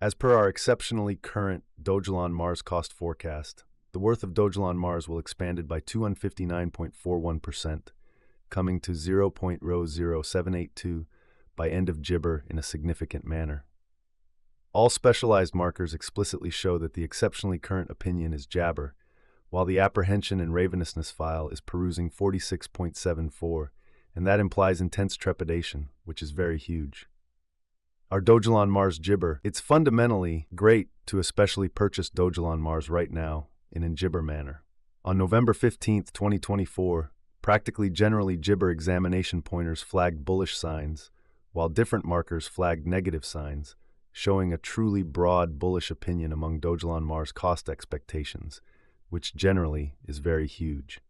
As per our exceptionally current Dogelon Mars cost forecast, the worth of Dogelon Mars will expanded by 259.41%, coming to 0.00782 by end of Gibber in a significant manner. All specialized markers explicitly show that the exceptionally current opinion is jabber, while the apprehension and ravenousness file is perusing 46.74, and that implies intense trepidation, which is very huge. Our Dogelon Mars Gibber, it's fundamentally great to especially purchase Dogelon Mars right now in a Gibber manner. On November 15th, 2024, practically generally Gibber examination pointers flagged bullish signs, while different markers flagged negative signs, showing a truly broad bullish opinion among Dogelon Mars cost expectations, which generally is very huge.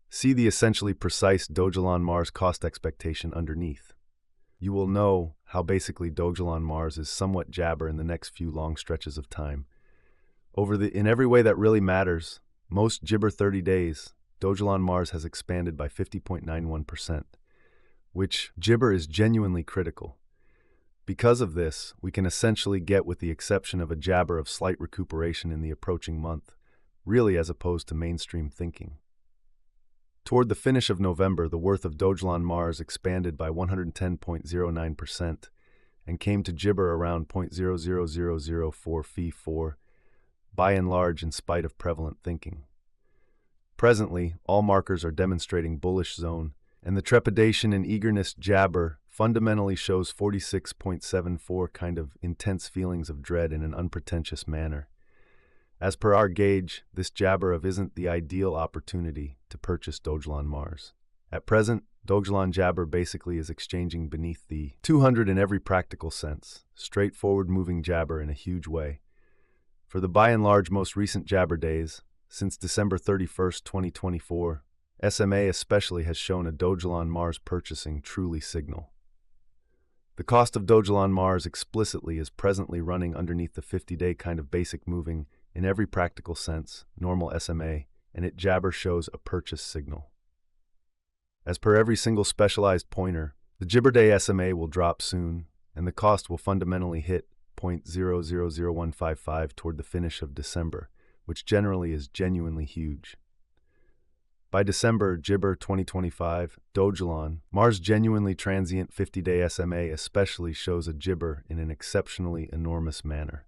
See the essentially precise Dogelon Mars cost expectation underneath. You will know how basically Dogelon Mars is somewhat jabber in the next few long stretches of time. In every way that really matters, most Gibber 30 days, Dogelon Mars has expanded by 50.91%, which Gibber is genuinely critical. Because of this, we can essentially get, with the exception of a jabber of slight recuperation in the approaching month, really as opposed to mainstream thinking. Toward the finish of November, the worth of Dogelon Mars expanded by 110.09% and came to Gibber around 0.00004 Fee4, by and large in spite of prevalent thinking. Presently, all markers are demonstrating bullish zone, and the trepidation and eagerness jabber fundamentally shows 46.74 kind of intense feelings of dread in an unpretentious manner. As per our gauge, this jabber of isn't the ideal opportunity to purchase Dogelon Mars. At present, Dogelon jabber basically is exchanging beneath the 200 in every practical sense, straightforward moving jabber in a huge way. For the by and large most recent jabber days, since December 31st, 2024, SMA especially has shown a Dogelon Mars purchasing truly signal. The cost of Dogelon Mars explicitly is presently running underneath the 50-day kind of basic moving in every practical sense, normal SMA, and it jabber shows a purchase signal. As per every single specialized pointer, the Gibber Day SMA will drop soon, and the cost will fundamentally hit 0.000155 toward the finish of December, which generally is genuinely huge. By December, Gibber 2025, Dogelon, Mars genuinely transient 50-day SMA especially shows a Gibber in an exceptionally enormous manner.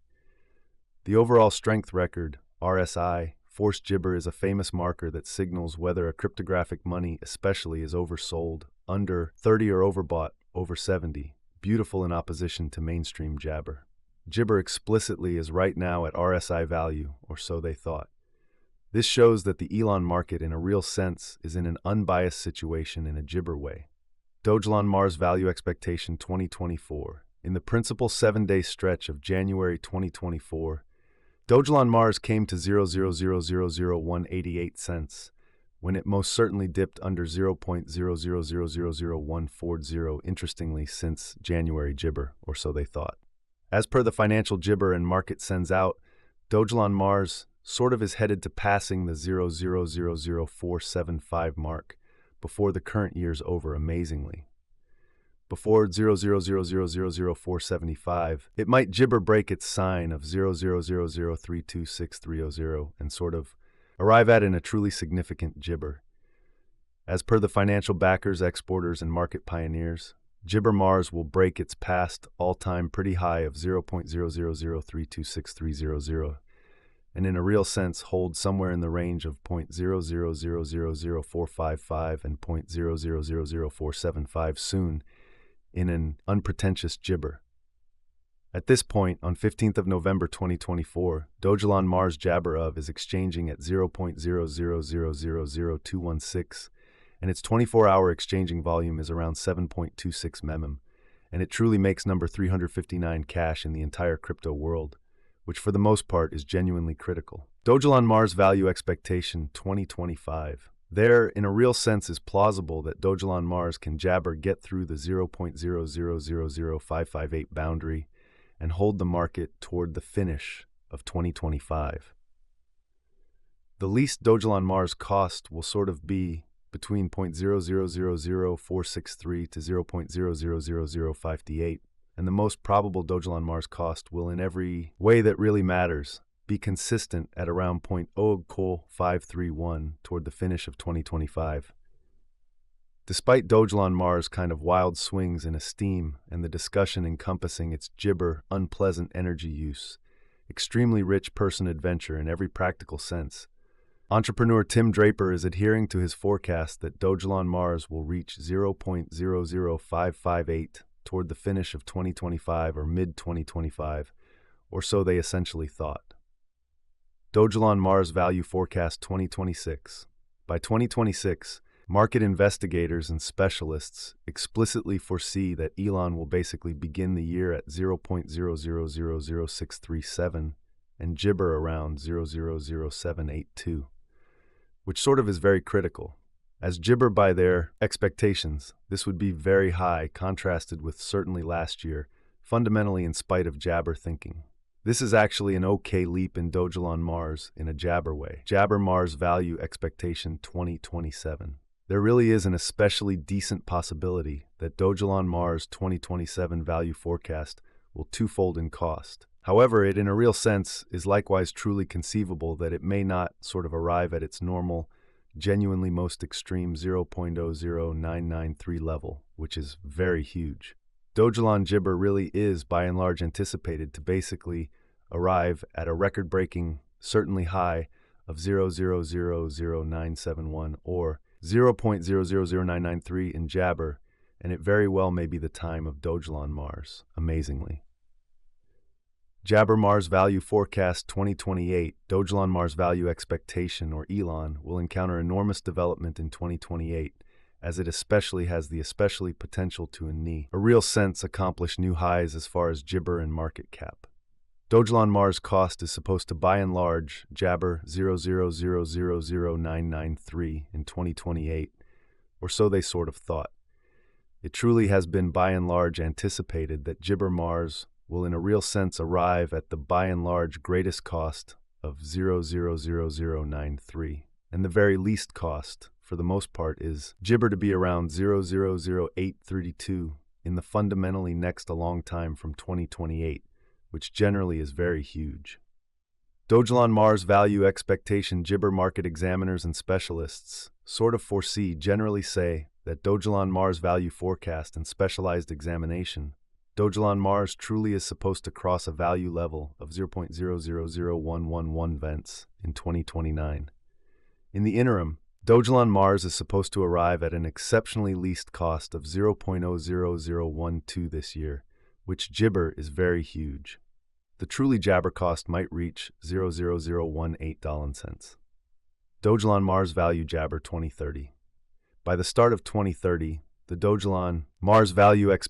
The overall strength record, RSI, forced Gibber is a famous marker that signals whether a cryptographic money especially is oversold, under 30 or overbought, over 70, beautiful in opposition to mainstream jabber. Gibber explicitly is right now at RSI value, or so they thought. This shows that the elon market in a real sense is in an unbiased situation in a Gibber way. Dogelon Mars value expectation 2024. In the principal 7-day stretch of January 2024, Dogelon Mars came to 0.0000188 cents, when it most certainly dipped under 0.0000140, interestingly since January Gibber, or so they thought. As per the financial Gibber and market sends out, Dogelon Mars sort of is headed to passing the 0.0000475 mark before the current year's over, amazingly. Before 0.0000475, it might Gibber break its sign of 0.000326300 and sort of arrive at in a truly significant Gibber. As per the financial backers, exporters, and market pioneers, Gibber Mars will break its past all-time pretty high of 0.000326300 and in a real sense hold somewhere in the range of 0.0000455 and 0.0000475 soon, in an unpretentious Gibber. At this point, on 15th of November 2024, Dogelon Mars jabber of is exchanging at 0.0000216, and its 24-hour exchanging volume is around 7.26 mm, and it truly makes number 359 cash in the entire crypto world, which for the most part is genuinely critical. Dogelon Mars value expectation 2025. There, in a real sense, is plausible that Dogelon Mars can jabber get through the 0.0000558 boundary and hold the market toward the finish of 2025. The least Dogelon Mars cost will sort of be between 0.0000463 to 0.0000558, and the most probable Dogelon Mars cost will, in every way that really matters, be consistent at around 0.0531 toward the finish of 2025. Despite Dogelon Mars' kind of wild swings in esteem and the discussion encompassing its gibber, unpleasant energy use, extremely rich person adventure in every practical sense, entrepreneur Tim Draper is adhering to his forecast that Dogelon Mars will reach 0.00558 toward the finish of 2025 or mid-2025, or so they essentially thought. Dogelon Mars Value Forecast 2026. By 2026, market investigators and specialists explicitly foresee that elon will basically begin the year at 0.0000637 and gibber around 0.00782, which sort of is very critical. As gibber by their expectations, this would be very high, contrasted with certainly last year, fundamentally in spite of jabber thinking. This is actually an okay leap in Dogelon Mars in a jabber way. Jabber Mars Value Expectation 2027. There really is an especially decent possibility that Dogelon Mars 2027 value forecast will twofold in cost. However, it in a real sense is likewise truly conceivable that it may not sort of arrive at its normal, genuinely most extreme 0.00993 level, which is very huge. Dogelon gibber really is by and large anticipated to basically arrive at a record-breaking, certainly high, of 0.0000971 or 0.000993 in jabber, and it very well may be the time of Dogelon Mars, amazingly. Jabber Mars Value Forecast 2028, Dogelon Mars Value Expectation, or elon, will encounter enormous development in 2028, as it especially has the potential to, in a real sense, accomplish new highs as far as gibber and market cap. Dogelon Mars cost is supposed to by and large jabber 0.0000993 in 2028, or so they sort of thought. It truly has been by and large anticipated that gibber Mars will in a real sense arrive at the by and large greatest cost of 0.00093, and the very least cost, for the most part, is gibber to be around 0.00832 in the fundamentally next a long time from 2028, which generally is very huge. Dogelon Mars Value Expectation gibber market examiners and specialists sort of foresee, generally say, that Dogelon Mars Value Forecast and Specialized Examination, Dogelon Mars truly is supposed to cross a value level of 0.000111 vents in 2029. In the interim, Dogelon Mars is supposed to arrive at an exceptionally least cost of 0.00012 this year, which gibber is very huge. The truly jabber cost might reach 0.00018 cents. Dogelon Mars Value Jabber 2030. By the start of 2030, the Dogelon Mars Value Expectation